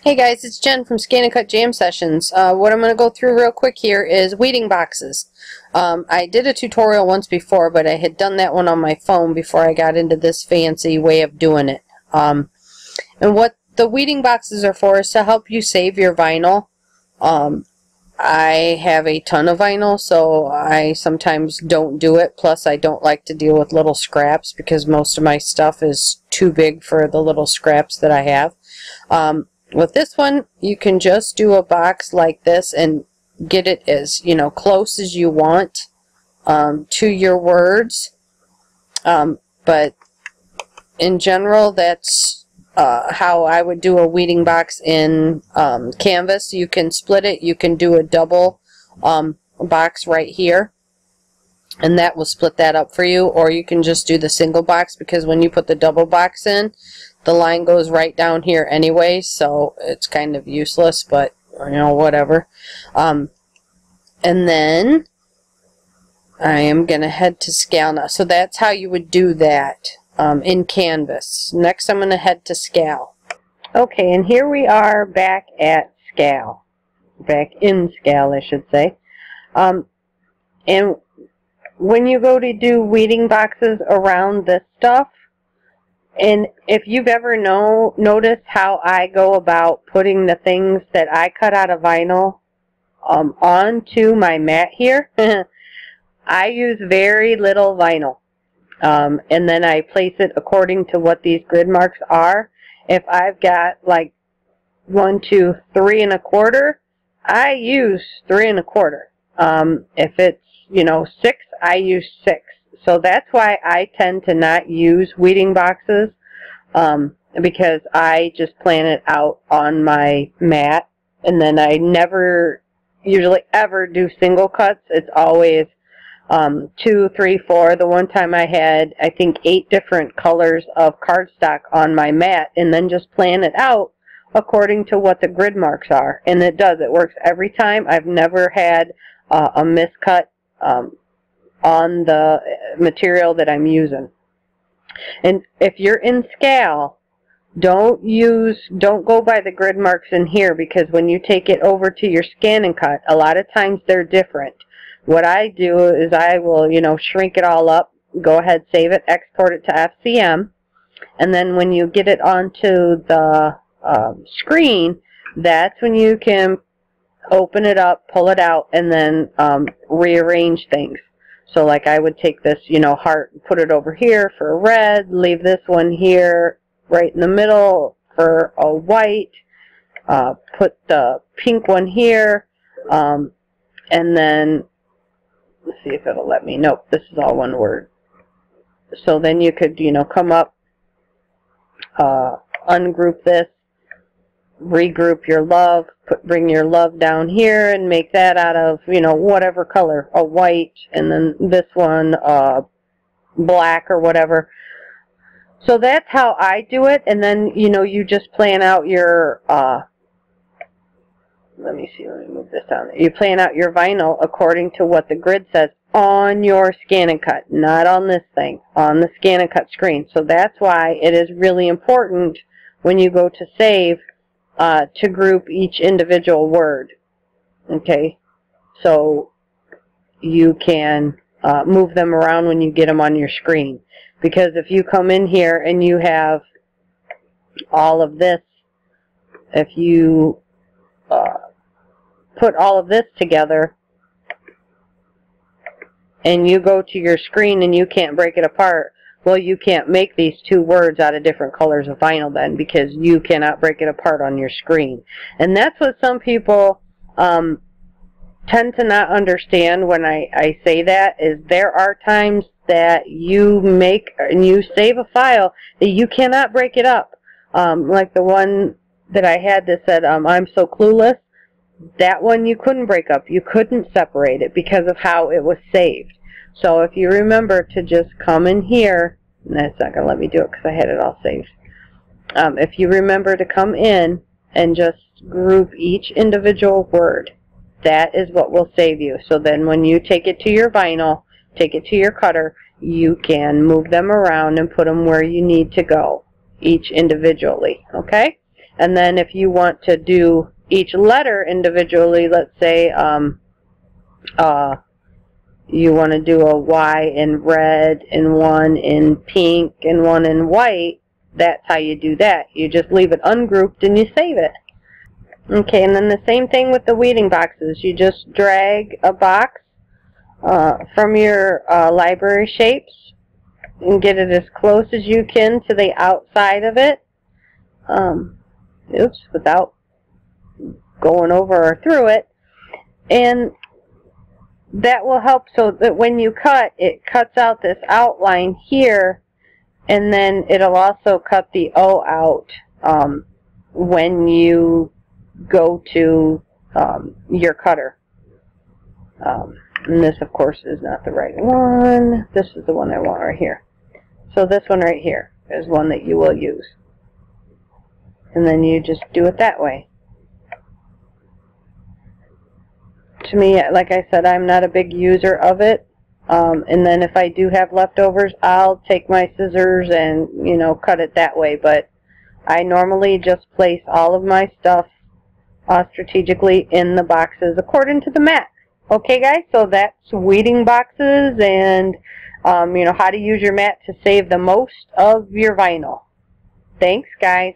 Hey guys, it's Jen from Scan and Cut Jam Sessions. What I'm going to go through real quick here is weeding boxes. I did a tutorial once before, but I had done that one on my phone before I got into this fancy way of doing it. And what the weeding boxes are for is to help you save your vinyl. I have a ton of vinyl, so I sometimes don't do it. Plus, I don't like to deal with little scraps because most of my stuff is too big for the little scraps that I have. With this one, you can just do a box like this and get it as, close as you want to your words. But in general, that's how I would do a weeding box in Canvas. You can split it. You can do a double box right here, and that will split that up for you. Or you can just do the single box, because when you put the double box in, the line goes right down here anyway, so it's kind of useless, but, whatever. And then I am going to head to scale now. So that's how you would do that in Canvas. Next, I'm going to head to scale. Okay, and here we are back at scale. Back in scale, I should say. And when you go to do weeding boxes around this stuff, and if you've ever noticed how I go about putting the things that I cut out of vinyl onto my mat here, I use very little vinyl. And then I place it according to what these grid marks are. If I've got like 1, 2, 3 1/4, I use 3 1/4. If it's, 6, I use 6. So that's why I tend to not use weeding boxes, because I just plan it out on my mat, and then I never usually ever do single cuts. It's always 2, 3, 4. The one time I had, I think, 8 different colors of cardstock on my mat, and then just plan it out according to what the grid marks are. And it does. It works every time. I've never had a miscut on the material that I'm using. And if you're in scale, don't go by the grid marks in here, because when you take it over to your scan and cut, a lot of times they're different. What I do is I will, shrink it all up, go ahead, save it, export it to FCM, and then when you get it onto the screen, that's when you can open it up, pull it out, and then rearrange things. So like I would take this, heart, put it over here for a red, leave this one here right in the middle for a white, put the pink one here, and then, let's see if it'll let me. Nope, this is all one word. So then you could, come up, ungroup this, regroup your love, bring your love down here and make that out of, whatever color, a white, and then this one, black or whatever. So that's how I do it, and then, you just plan out your, let me move this down. You plan out your vinyl according to what the grid says on your scan and cut, not on this thing, on the scan and cut screen. So that's why it is really important when you go to save to group each individual word. Okay, so you can move them around when you get them on your screen. Because if you come in here and you have all of this, if you put all of this together and you go to your screen and you can't break it apart, well, you can't make these 2 words out of different colors of vinyl then, because you cannot break it apart on your screen. And that's what some people tend to not understand when I say that, is there are times that you make and you save a file that you cannot break it up. Like the one that I had that said, I'm so clueless. That one you couldn't break up. You couldn't separate it because of how it was saved. So if you remember to just come in here, and that's not going to let me do it because I had it all saved. If you remember to come in and just group each individual word, that is what will save you. So then when you take it to your vinyl, take it to your cutter, you can move them around and put them where you need to go, each individually. Okay? And then if you want to do each letter individually, let's say you want to do a Y in red and one in pink and one in white, that's how you do that. You just leave it ungrouped and you save it. Okay, and then the same thing with the weeding boxes. You just drag a box from your library shapes and get it as close as you can to the outside of it. Oops, without going over or through it. And that will help so that when you cut, it cuts out this outline here, and then it'll also cut the O out when you go to your cutter. And this, of course, is not the right one. This is the one I want right here. So this one right here is one that you will use. And then you just do it that way. To me, like I said, I'm not a big user of it. And then if I do have leftovers, I'll take my scissors and, you know, cut it that way. But I normally just place all of my stuff strategically in the boxes according to the mat. Okay, guys, so that's weeding boxes and, you know, how to use your mat to save the most of your vinyl. Thanks, guys.